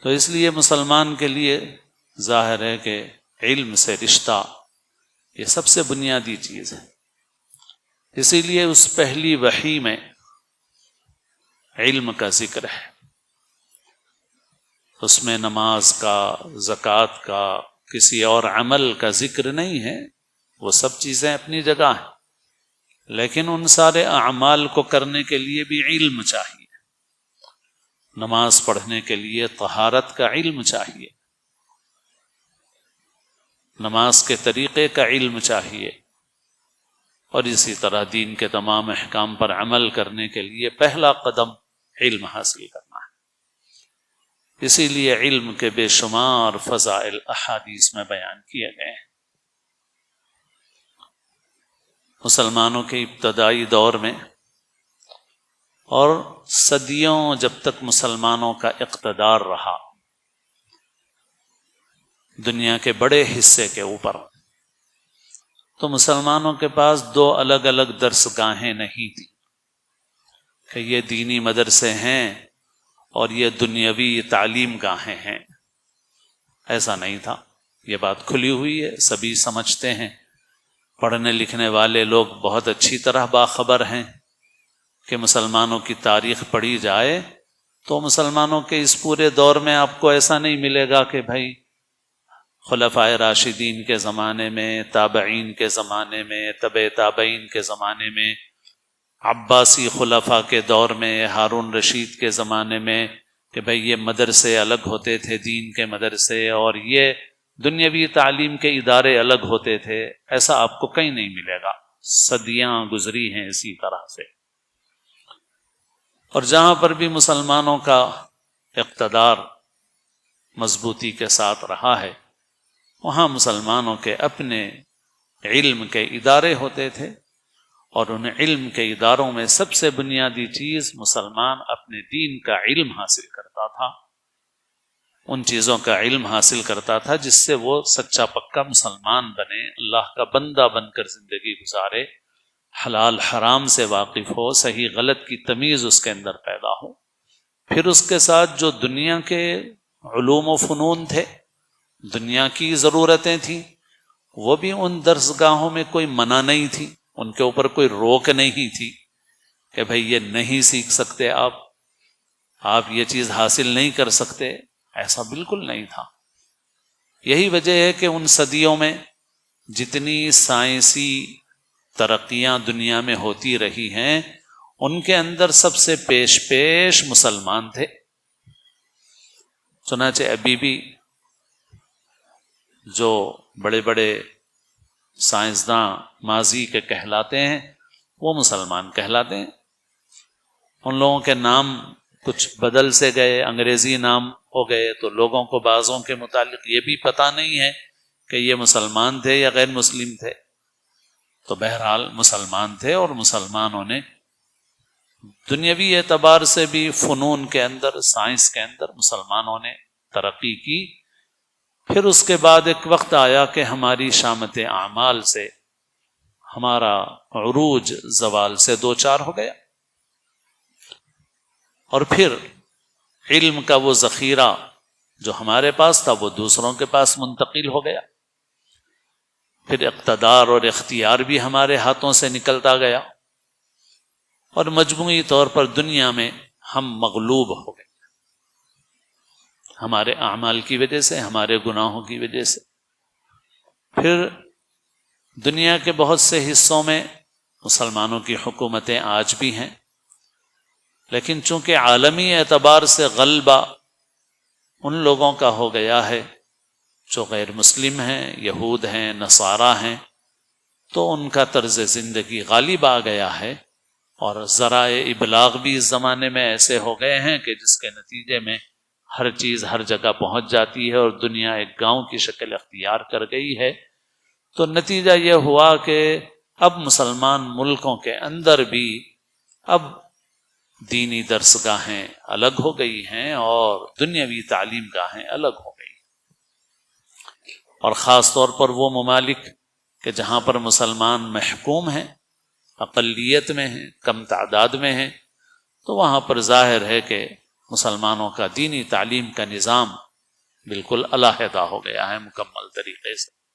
تو اس لیے مسلمان کے لیے ظاہر ہے کہ علم سے رشتہ یہ سب سے بنیادی چیز ہے. اسی لیے اس پہلی وحی میں علم کا ذکر ہے، اس میں نماز کا، زکوٰۃ کا، کسی اور عمل کا ذکر نہیں ہے. وہ سب چیزیں اپنی جگہ ہیں، لیکن ان سارے اعمال کو کرنے کے لیے بھی علم چاہیے. نماز پڑھنے کے لیے طہارت کا علم چاہیے، نماز کے طریقے کا علم چاہیے، اور اسی طرح دین کے تمام احکام پر عمل کرنے کے لیے پہلا قدم علم حاصل کرنا ہے. اسی لیے علم کے بے شمار فضائل احادیث میں بیان کیے گئے ہیں. مسلمانوں کے ابتدائی دور میں اور صدیوں جب تک مسلمانوں کا اقتدار رہا دنیا کے بڑے حصے کے اوپر، تو مسلمانوں کے پاس دو الگ الگ درس گاہیں نہیں تھیں کہ یہ دینی مدرسے ہیں اور یہ دنیاوی تعلیم گاہیں ہیں. ایسا نہیں تھا. یہ بات کھلی ہوئی ہے، سبھی سمجھتے ہیں. پڑھنے لکھنے والے لوگ بہت اچھی طرح باخبر ہیں کہ مسلمانوں کی تاریخ پڑھی جائے تو مسلمانوں کے اس پورے دور میں آپ کو ایسا نہیں ملے گا کہ بھائی خلفائے راشدین کے زمانے میں، تابعین کے زمانے میں، تبع تابعین کے زمانے میں، عباسی خلفاء کے دور میں، ہارون رشید کے زمانے میں، کہ بھئی یہ مدرسے الگ ہوتے تھے، دین کے مدرسے، اور یہ دنیاوی تعلیم کے ادارے الگ ہوتے تھے. ایسا آپ کو کہیں نہیں ملے گا. صدیاں گزری ہیں اسی طرح سے. اور جہاں پر بھی مسلمانوں کا اقتدار مضبوطی کے ساتھ رہا ہے وہاں مسلمانوں کے اپنے علم کے ادارے ہوتے تھے، اور ان علم کے اداروں میں سب سے بنیادی چیز مسلمان اپنے دین کا علم حاصل کرتا تھا. ان چیزوں کا علم حاصل کرتا تھا جس سے وہ سچا پکا مسلمان بنے، اللہ کا بندہ بن کر زندگی گزارے، حلال حرام سے واقف ہو، صحیح غلط کی تمیز اس کے اندر پیدا ہو. پھر اس کے ساتھ جو دنیا کے علوم و فنون تھے، دنیا کی ضرورتیں تھیں، وہ بھی ان درسگاہوں میں کوئی منع نہیں تھی، ان کے اوپر کوئی روک نہیں تھی کہ بھئی یہ نہیں سیکھ سکتے، آپ یہ چیز حاصل نہیں کر سکتے. ایسا بالکل نہیں تھا. یہی وجہ ہے کہ ان صدیوں میں جتنی سائنسی ترقیاں دنیا میں ہوتی رہی ہیں ان کے اندر سب سے پیش مسلمان تھے. چنانچہ ابھی بھی جو بڑے بڑے سائنسداں ماضی کے کہلاتے ہیں وہ مسلمان کہلاتے ہیں. ان لوگوں کے نام کچھ بدل سے گئے، انگریزی نام ہو گئے، تو لوگوں کو بعضوں کے متعلق یہ بھی پتہ نہیں ہے کہ یہ مسلمان تھے یا غیر مسلم تھے. تو بہرحال مسلمان تھے، اور مسلمانوں نے دنیاوی اعتبار سے بھی فنون کے اندر، سائنس کے اندر مسلمانوں نے ترقی کی. پھر اس کے بعد ایک وقت آیا کہ ہماری شامت اعمال سے ہمارا عروج زوال سے دو چار ہو گیا، اور پھر علم کا وہ ذخیرہ جو ہمارے پاس تھا وہ دوسروں کے پاس منتقل ہو گیا. پھر اقتدار اور اختیار بھی ہمارے ہاتھوں سے نکلتا گیا، اور مجموعی طور پر دنیا میں ہم مغلوب ہو گئے ہمارے اعمال کی وجہ سے، ہمارے گناہوں کی وجہ سے. پھر دنیا کے بہت سے حصوں میں مسلمانوں کی حکومتیں آج بھی ہیں، لیکن چونکہ عالمی اعتبار سے غلبہ ان لوگوں کا ہو گیا ہے جو غیر مسلم ہیں، یہود ہیں، نصارہ ہیں، تو ان کا طرز زندگی غالب آ گیا ہے، اور ذرائع ابلاغ بھی اس زمانے میں ایسے ہو گئے ہیں کہ جس کے نتیجے میں ہر چیز ہر جگہ پہنچ جاتی ہے، اور دنیا ایک گاؤں کی شکل اختیار کر گئی ہے. تو نتیجہ یہ ہوا کہ اب مسلمان ملکوں کے اندر بھی اب دینی درسگاہیں الگ ہو گئی ہیں اور دنیاوی تعلیم گاہیں الگ ہو گئی. اور خاص طور پر وہ ممالک کہ جہاں پر مسلمان محکوم ہیں، اقلیت میں ہیں، کم تعداد میں ہیں، تو وہاں پر ظاہر ہے کہ مسلمانوں کا دینی تعلیم کا نظام بالکل علیحدہ ہو گیا ہے مکمل طریقے سے۔